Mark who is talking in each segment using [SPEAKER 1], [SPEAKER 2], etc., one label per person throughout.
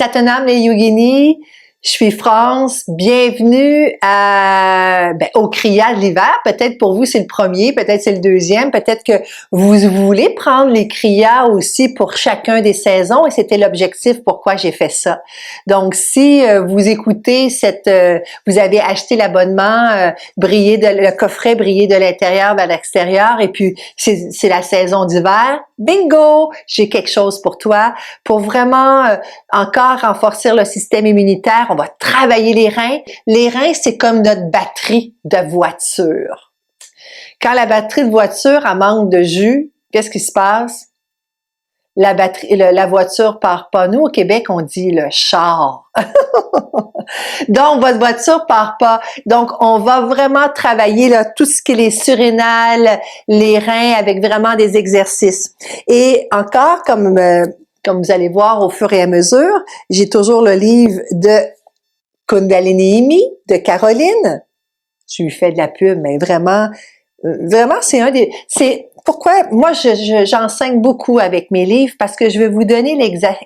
[SPEAKER 1] Satanam les Yogini, je suis France, bienvenue au Kriya de l'hiver. Peut-être pour vous c'est le premier, peut-être c'est le deuxième, peut-être que vous voulez prendre les Kriya aussi pour chacun des saisons et c'était l'objectif pourquoi j'ai fait ça. Donc si vous écoutez vous avez acheté l'abonnement le coffret briller de l'intérieur vers l'extérieur et puis c'est la saison d'hiver, bingo, j'ai quelque chose pour toi pour vraiment encore renforcer le système immunitaire. On va travailler les reins. Les reins, c'est comme notre batterie de voiture. Quand la batterie de voiture elle manque de jus, qu'est-ce qui se passe? La voiture part pas. Nous, au Québec, on dit le char. Donc, votre voiture part pas. Donc, on va vraiment travailler là, tout ce qui est les surrénales, les reins, avec vraiment des exercices. Et encore, comme vous allez voir au fur et à mesure, j'ai toujours le livre de Kundalini de Caroline. Je lui fais de la pub, mais vraiment, pourquoi moi j'enseigne beaucoup avec mes livres parce que je vais vous donner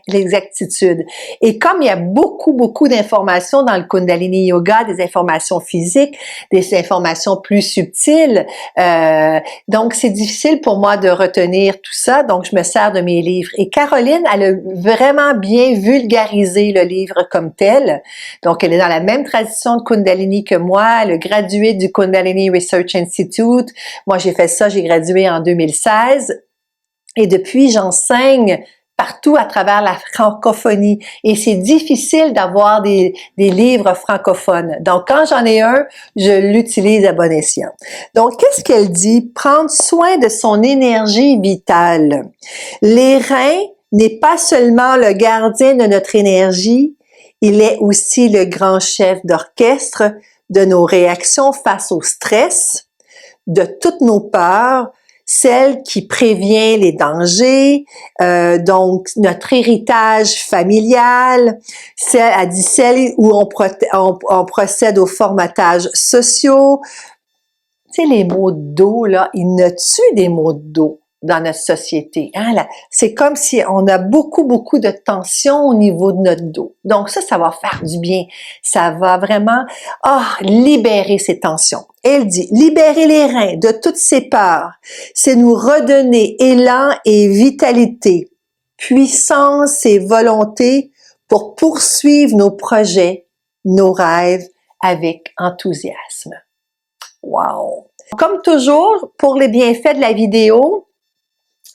[SPEAKER 1] l'exactitude. Et comme il y a beaucoup d'informations dans le Kundalini Yoga, des informations physiques, des informations plus subtiles, donc c'est difficile pour moi de retenir tout ça, donc je me sers de mes livres. Et Caroline, elle a vraiment bien vulgarisé le livre comme tel. Donc elle est dans la même tradition de Kundalini que moi, elle est graduée du Kundalini Research Institute. Moi j'ai fait ça, j'ai gradué en 2016 et depuis j'enseigne partout à travers la francophonie et c'est difficile d'avoir des livres francophones. Donc quand j'en ai un, je l'utilise à bon escient. Donc qu'est-ce qu'elle dit? Prendre soin de son énergie vitale. Les reins n'est pas seulement le gardien de notre énergie, il est aussi le grand chef d'orchestre de nos réactions face au stress, de toutes nos peurs, celle qui prévient les dangers, donc notre héritage familial, celle où on procède aux formatages sociaux. Tu sais, les maux de dos, là, il y en a-tu des maux de dos dans notre société? Hein, là, c'est comme si on a beaucoup de tension au niveau de notre dos. Donc ça va faire du bien. Ça va vraiment libérer ces tensions. Elle dit, libérer les reins de toutes ces peurs, c'est nous redonner élan et vitalité, puissance et volonté pour poursuivre nos projets, nos rêves avec enthousiasme. Wow! Comme toujours, pour les bienfaits de la vidéo,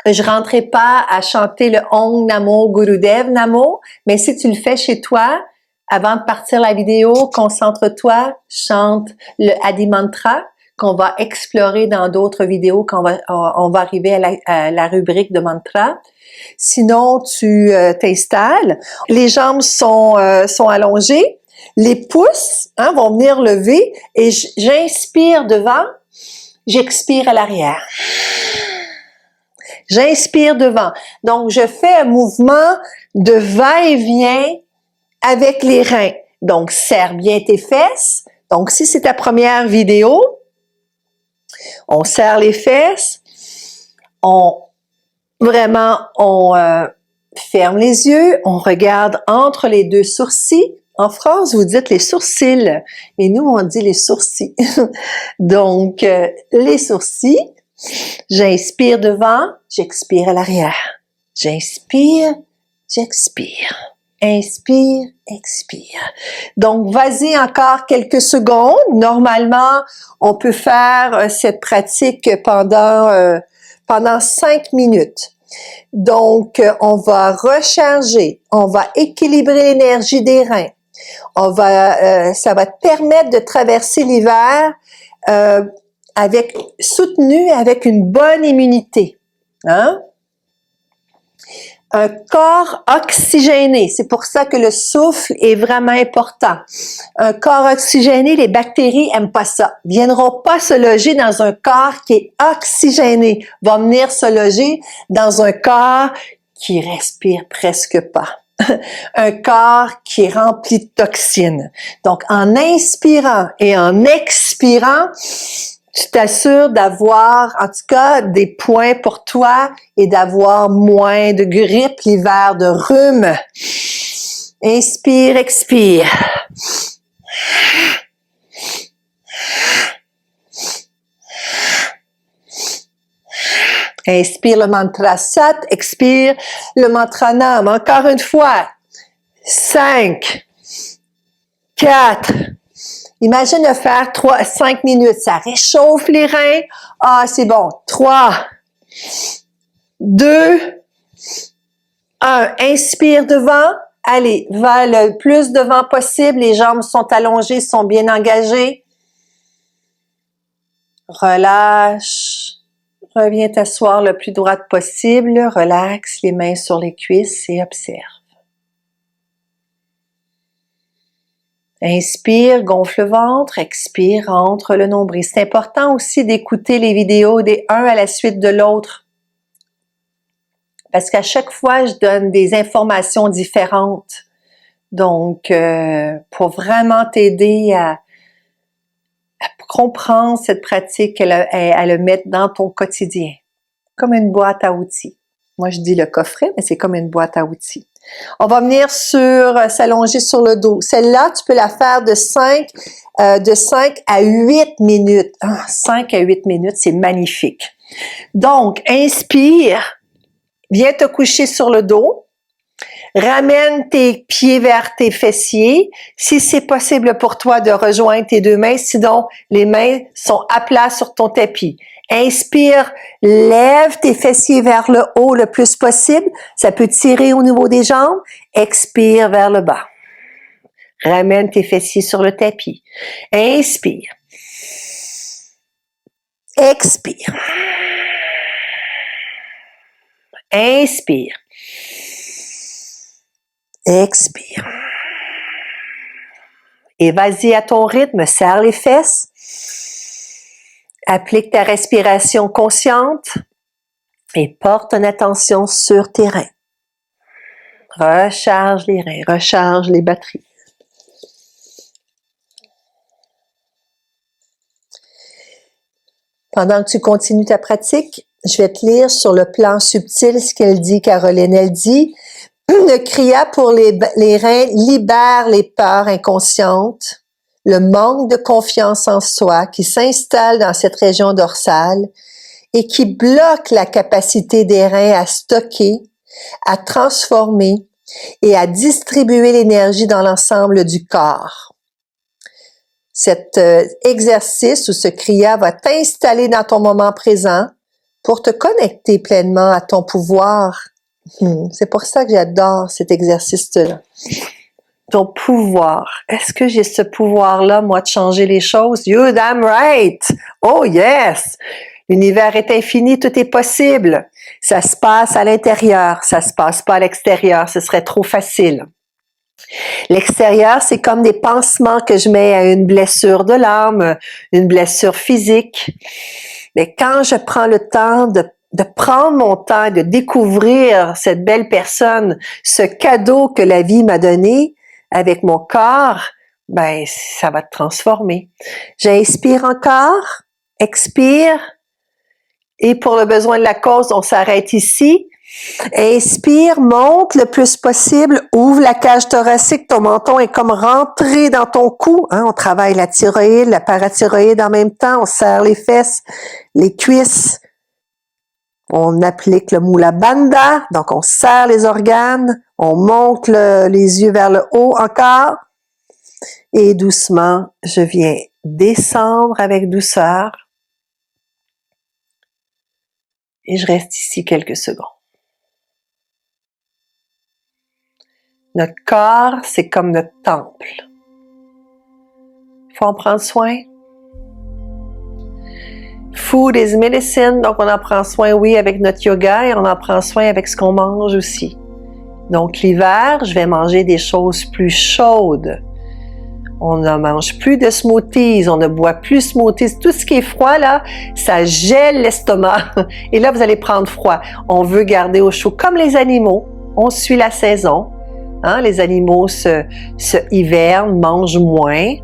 [SPEAKER 1] je rentrerai pas à chanter le Om Namo Gurudev Namo, mais si tu le fais chez toi, avant de partir la vidéo, concentre-toi, chante le Adi Mantra qu'on va explorer dans d'autres vidéos quand on va arriver à la rubrique de mantra. Sinon, tu t'installes, les jambes sont allongées, les pouces vont venir lever et j'inspire devant, j'expire à l'arrière. J'inspire devant. Donc, je fais un mouvement de va-et-vient avec les reins. Donc, serre bien tes fesses. Donc, si c'est ta première vidéo, on serre les fesses. On ferme les yeux. On regarde entre les deux sourcils. En France, vous dites les sourcils. Et nous, on dit les sourcils. Donc, les sourcils. J'inspire devant, j'expire à l'arrière. J'inspire, j'expire. Inspire, expire. Donc, vas-y encore quelques secondes. Normalement, on peut faire cette pratique pendant 5 minutes. Donc, on va recharger, on va équilibrer l'énergie des reins. Ça va te permettre de traverser l'hiver soutenu avec une bonne immunité. Hein? Un corps oxygéné, c'est pour ça que le souffle est vraiment important. Un corps oxygéné, les bactéries aiment pas ça. Viendront pas se loger dans un corps qui est oxygéné. Vont venir se loger dans un corps qui respire presque pas. Un corps qui est rempli de toxines. Donc, en inspirant et en expirant, tu t'assures d'avoir, en tout cas, des points pour toi et d'avoir moins de grippe l'hiver, de rhume. Inspire, expire. Inspire le mantra Sat, expire le mantra Nam. Encore une fois. 5, 4. Imagine de faire 5 minutes. Ça réchauffe les reins. Ah, c'est bon. 3, 2, 1. Inspire devant. Allez, va le plus devant possible. Les jambes sont allongées, sont bien engagées. Relâche. Reviens t'asseoir le plus droite possible. Relaxe les mains sur les cuisses et observe. Inspire, gonfle le ventre. Expire, rentre le nombril. C'est important aussi d'écouter les vidéos des un à la suite de l'autre. Parce qu'à chaque fois, je donne des informations différentes. Donc, pour vraiment t'aider à comprendre cette pratique, à le mettre dans ton quotidien. Comme une boîte à outils. Moi, je dis le coffret, mais c'est comme une boîte à outils. On va venir s'allonger sur le dos. Celle-là, tu peux la faire de 5 à 8 minutes. 5 à 8 minutes, c'est magnifique. Donc, inspire. Viens te coucher sur le dos. Ramène tes pieds vers tes fessiers. Si c'est possible pour toi de rejoindre tes deux mains, sinon les mains sont à plat sur ton tapis. Inspire, lève tes fessiers vers le haut le plus possible. Ça peut tirer au niveau des jambes. Expire vers le bas. Ramène tes fessiers sur le tapis. Inspire. Expire. Inspire. Expire. Et vas-y à ton rythme, serre les fesses. Applique ta respiration consciente et porte ton attention sur tes reins. Recharge les reins, recharge les batteries. Pendant que tu continues ta pratique, je vais te lire sur le plan subtil ce qu'elle dit, Caroline. Elle dit « Le kriya pour les reins libère les peurs inconscientes, le manque de confiance en soi qui s'installe dans cette région dorsale et qui bloque la capacité des reins à stocker, à transformer et à distribuer l'énergie dans l'ensemble du corps. » Cet exercice ou ce kriya va t'installer dans ton moment présent pour te connecter pleinement à ton pouvoir. C'est pour ça que j'adore cet exercice-là. Ton pouvoir. Est-ce que j'ai ce pouvoir-là, moi, de changer les choses? You damn right! Oh yes! L'univers est infini, tout est possible. Ça se passe à l'intérieur, ça se passe pas à l'extérieur, ce serait trop facile. L'extérieur, c'est comme des pansements que je mets à une blessure de l'âme, une blessure physique. Mais quand je prends le temps de prendre mon temps, de découvrir cette belle personne, ce cadeau que la vie m'a donné avec mon corps, ben, ça va te transformer. J'inspire encore, expire, et pour le besoin de la cause, on s'arrête ici. Inspire, monte le plus possible, ouvre la cage thoracique, ton menton est comme rentré dans ton cou. On travaille la thyroïde, la parathyroïde en même temps, on serre les fesses, les cuisses. On applique le Mula Bandha, donc on serre les organes, on monte les yeux vers le haut encore. Et doucement, je viens descendre avec douceur. Et je reste ici quelques secondes. Notre corps, c'est comme notre temple. Il faut en prendre soin. Food is medicine, donc on en prend soin, oui, avec notre yoga et on en prend soin avec ce qu'on mange aussi. Donc l'hiver, je vais manger des choses plus chaudes. On ne mange plus de smoothies, on ne boit plus de smoothies. Tout ce qui est froid, là, ça gèle l'estomac. Et là, vous allez prendre froid. On veut garder au chaud, comme les animaux. On suit la saison. Les animaux se hivernent, mangent moins,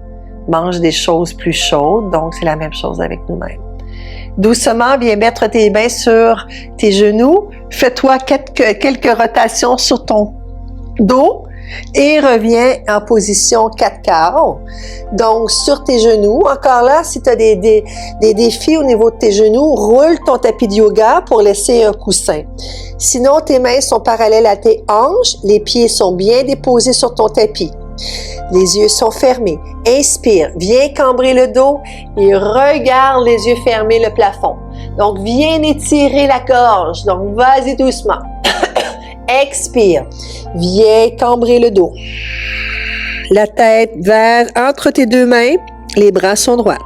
[SPEAKER 1] mangent des choses plus chaudes. Donc, c'est la même chose avec nous-mêmes. Doucement, viens mettre tes mains sur tes genoux. Fais-toi quelques rotations sur ton dos. Et reviens en position 4 quarts. Donc, sur tes genoux. Encore là, si tu as des défis au niveau de tes genoux, roule ton tapis de yoga pour laisser un coussin. Sinon, tes mains sont parallèles à tes hanches. Les pieds sont bien déposés sur ton tapis. Les yeux sont fermés. Inspire. Viens cambrer le dos et regarde les yeux fermés le plafond. Donc, viens étirer la gorge. Donc, vas-y doucement. Expire. Viens cambrer le dos. La tête vers entre tes deux mains. Les bras sont droits.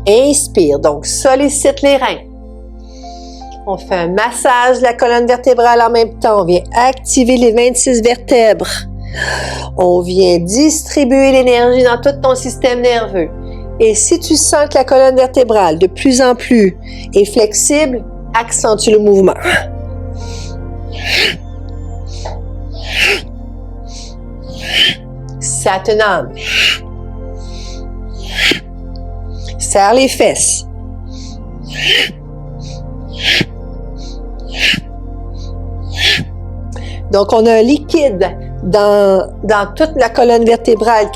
[SPEAKER 1] Inspire. Donc, sollicite les reins. On fait un massage de la colonne vertébrale en même temps. On vient activer les 26 vertèbres. On vient distribuer l'énergie dans tout ton système nerveux. Et si tu sens que la colonne vertébrale de plus en plus est flexible, accentue le mouvement. Satnam. Serre les fesses. Donc, on a un liquide dans toute la colonne vertébrale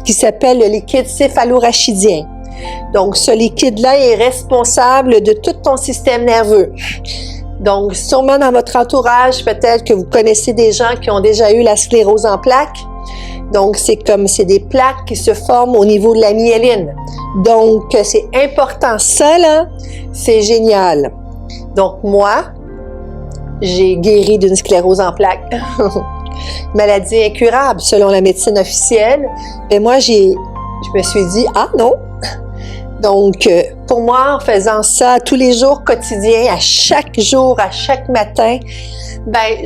[SPEAKER 1] qui s'appelle le liquide céphalorachidien. Donc, ce liquide-là est responsable de tout ton système nerveux. Donc, sûrement dans votre entourage, peut-être que vous connaissez des gens qui ont déjà eu la sclérose en plaques. Donc, c'est des plaques qui se forment au niveau de la myéline. Donc, c'est important. Ça, là, c'est génial. Donc, moi, j'ai guéri d'une sclérose en plaques. Maladie incurable, selon la médecine officielle. Et moi, je me suis dit, ah non! Donc, pour moi, en faisant ça tous les jours quotidiens, à chaque jour, à chaque matin,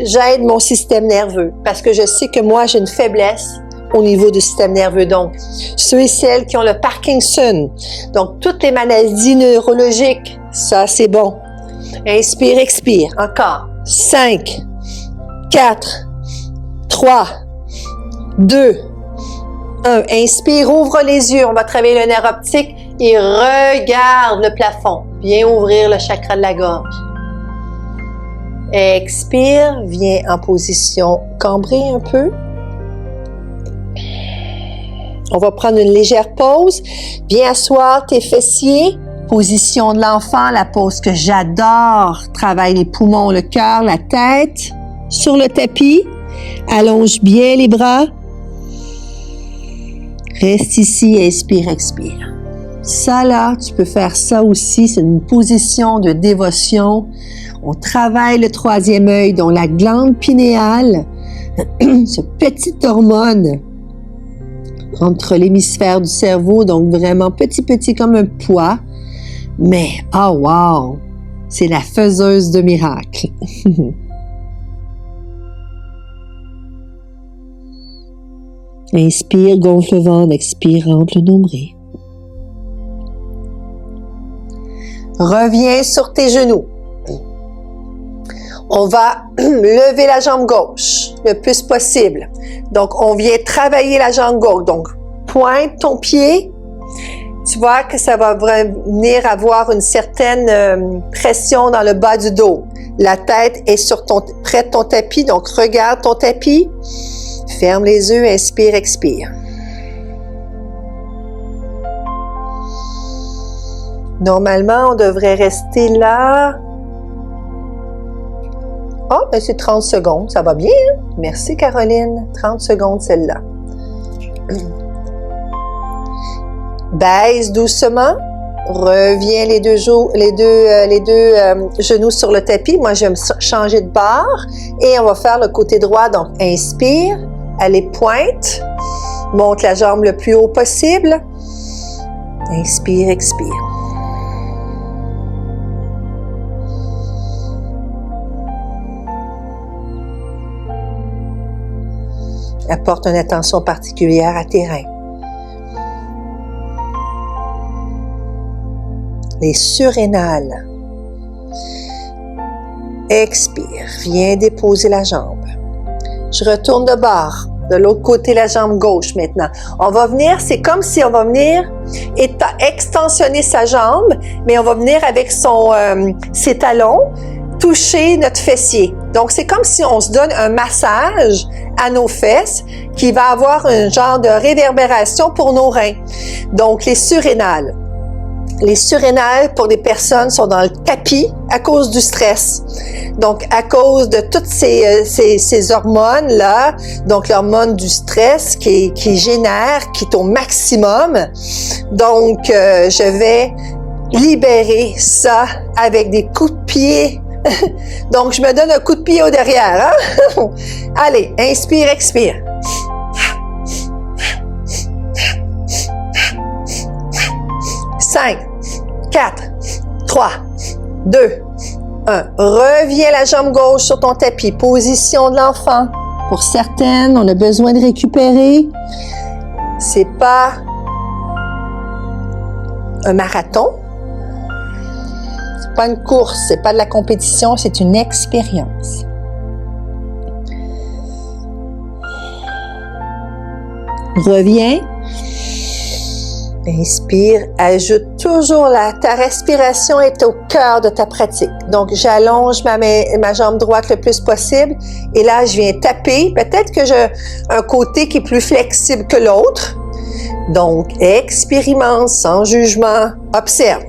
[SPEAKER 1] j'aide mon système nerveux. Parce que je sais que moi, j'ai une faiblesse au niveau du système nerveux. Donc, ceux et celles qui ont le Parkinson, donc toutes les maladies neurologiques, ça, c'est bon. Inspire, expire. Encore. 5, 4, 3, 2, 1. Inspire, ouvre les yeux. On va travailler le nerf optique et regarde le plafond. Viens ouvrir le chakra de la gorge. Expire, viens en position cambrée un peu. On va prendre une légère pause. Viens asseoir tes fessiers. Position de l'enfant, la pose que j'adore. Travaille les poumons, le cœur, la tête. Sur le tapis. Allonge bien les bras. Reste ici, inspire, expire. Ça là, tu peux faire ça aussi. C'est une position de dévotion. On travaille le troisième œil, dont la glande pinéale, ce petit hormone entre l'hémisphère du cerveau, donc vraiment petit comme un pois. Mais, oh wow, c'est la faiseuse de miracles. Inspire, gonfle le ventre, expire, rentre le nombril. Reviens sur tes genoux. On va lever la jambe gauche le plus possible. Donc, on vient travailler la jambe gauche. Donc, pointe ton pied. Tu vois que ça va venir avoir une certaine pression dans le bas du dos. La tête est près de ton tapis, donc regarde ton tapis. Ferme les yeux, inspire, expire. Normalement, on devrait rester là. Oh, ben c'est 30 secondes, ça va bien. Hein? Merci Caroline, 30 secondes celle-là. Baisse doucement, reviens les deux genoux sur le tapis. Moi, je vais me changer de barre et on va faire le côté droit. Donc, inspire, allez pointe, monte la jambe le plus haut possible. Inspire, expire. Apporte une attention particulière à tes reins. Les surrénales. Expire. Viens déposer la jambe. Je retourne de bord. De l'autre côté, la jambe gauche maintenant. On va venir, c'est comme si on va venir extensionner sa jambe, mais on va venir avec ses talons, toucher notre fessier. Donc, c'est comme si on se donne un massage à nos fesses qui va avoir un genre de réverbération pour nos reins. Donc, les surrénales. Les surrénales, pour des personnes, sont dans le tapis à cause du stress. Donc, à cause de toutes ces hormones-là, donc l'hormone du stress qui génère, qui est au maximum. Donc, je vais libérer ça avec des coups de pied. Donc, je me donne un coup de pied au derrière. Hein? Allez, inspire, expire. 5, 4, 3, 2, 1. Reviens la jambe gauche sur ton tapis. Position de l'enfant. Pour certaines, on a besoin de récupérer. C'est pas un marathon. C'est pas une course. C'est pas de la compétition. C'est une expérience. Reviens. Inspire, ajoute toujours ta respiration est au cœur de ta pratique. Donc, j'allonge ma jambe droite le plus possible et là, je viens taper. Peut-être que j'ai un côté qui est plus flexible que l'autre. Donc, expérimente sans jugement, observe.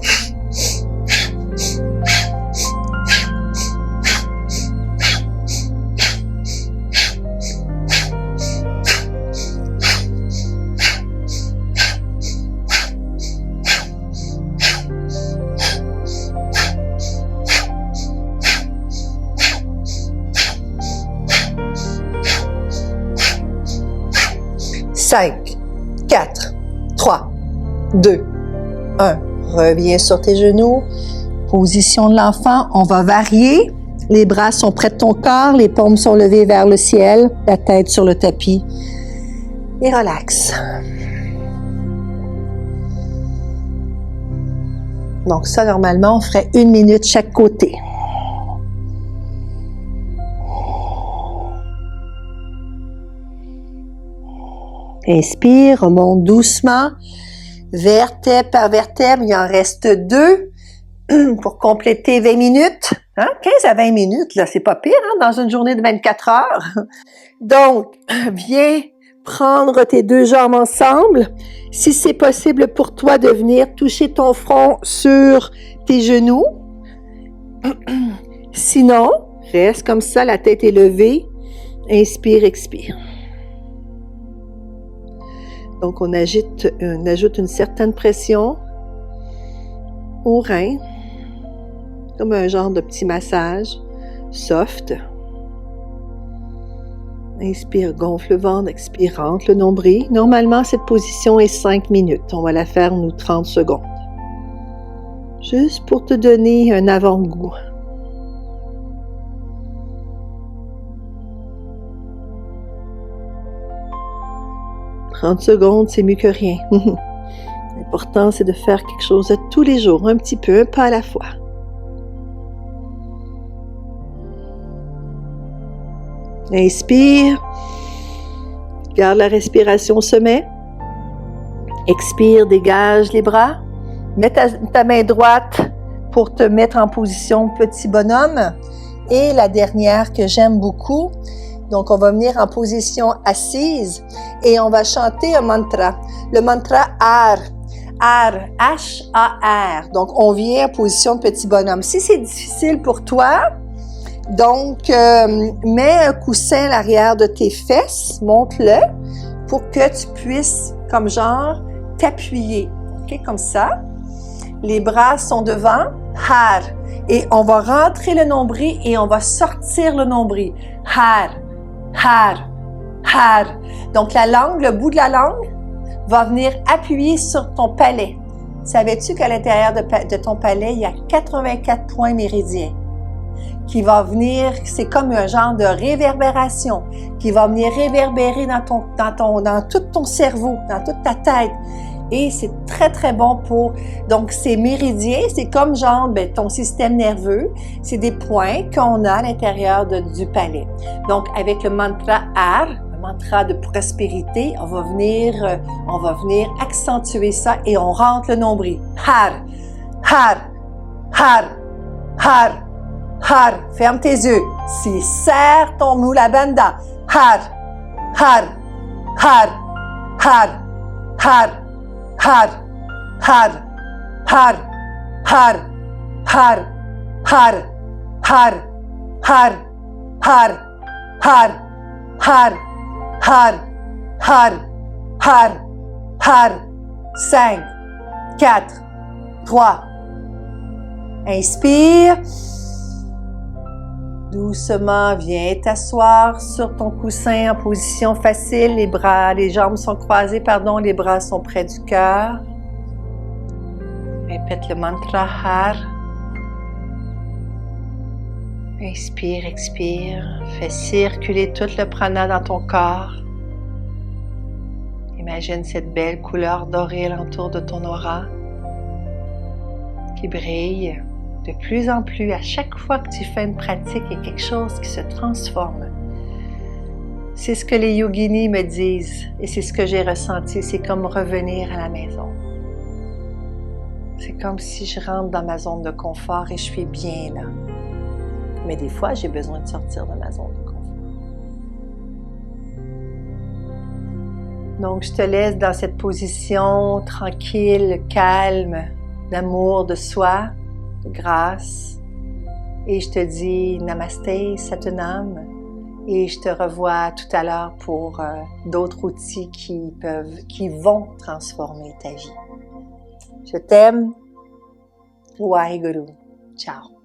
[SPEAKER 1] Cinq, 4, 3, 2, 1. Reviens sur tes genoux. Position de l'enfant. On va varier. Les bras sont près de ton corps. Les paumes sont levées vers le ciel. La tête sur le tapis. Et relax. Donc ça, normalement, on ferait 1 minute chaque côté. Inspire, remonte doucement, vertèbre par vertèbre, il en reste 2 pour compléter 20 minutes. Hein? 15 à 20 minutes, là, c'est pas pire, hein, dans une journée de 24 heures. Donc, viens prendre tes 2 jambes ensemble. Si c'est possible pour toi de venir toucher ton front sur tes genoux. Sinon, reste comme ça, la tête est levée. Inspire, expire. Donc, on ajoute une certaine pression au rein, comme un genre de petit massage, soft. Inspire, gonfle le ventre, expire, rentre le nombril. Normalement, cette position est 5 minutes. On va la faire, 30 secondes. Juste pour te donner un avant-goût. 30 secondes, c'est mieux que rien. L'important, c'est de faire quelque chose tous les jours, un petit peu, un pas à la fois. Inspire. Garde la respiration au sommet. Expire, dégage les bras. Mets ta main droite pour te mettre en position petit bonhomme. Et la dernière que j'aime beaucoup, donc, on va venir en position assise et on va chanter un mantra. Le mantra AR. AR. H-A-R. Donc, on vient en position de petit bonhomme. Si c'est difficile pour toi, donc, mets un coussin à l'arrière de tes fesses, monte-le pour que tu puisses, comme genre, t'appuyer. OK? Comme ça. Les bras sont devant. AR. Et on va rentrer le nombril et on va sortir le nombril. AR. Har, har. Donc, la langue, le bout de la langue va venir appuyer sur ton palais. Savais-tu qu'à l'intérieur de ton palais, il y a 84 points méridiens qui va venir, c'est comme un genre de réverbération qui va venir réverbérer dans tout ton cerveau, dans toute ta tête. Et c'est très, très bon pour... Donc, ces méridiens, c'est comme genre ton système nerveux. C'est des points qu'on a à l'intérieur du palais. Donc, avec le mantra AR, le mantra de prospérité, on va venir accentuer ça et on rentre le nombril. Har, har, har, har, har. Ferme tes yeux. Si, serre ton Mula Bandha. Har, har, har, har, har, har, har, har, har, har, har, har, har, har, har, har, har, har, har, har. 5, 4, 3. Inspire. Doucement, viens t'asseoir sur ton coussin en position facile. Les jambes sont croisées, pardon, les bras sont près du cœur. Répète le mantra Har. Inspire, expire. Fais circuler tout le prana dans ton corps. Imagine cette belle couleur dorée alentour de ton aura qui brille de plus en plus. À chaque fois que tu fais une pratique, il y a quelque chose qui se transforme. C'est ce que les yoginis me disent et c'est ce que j'ai ressenti. C'est comme revenir à la maison. C'est comme si je rentre dans ma zone de confort et je suis bien là. Mais des fois, j'ai besoin de sortir de ma zone de confort. Donc, je te laisse dans cette position tranquille, calme, d'amour de soi, de grâce. Et je te dis Namasté, Satanam. Et je te revois tout à l'heure pour d'autres outils qui vont transformer ta vie. Je t'aime. Waheguru. Ciao.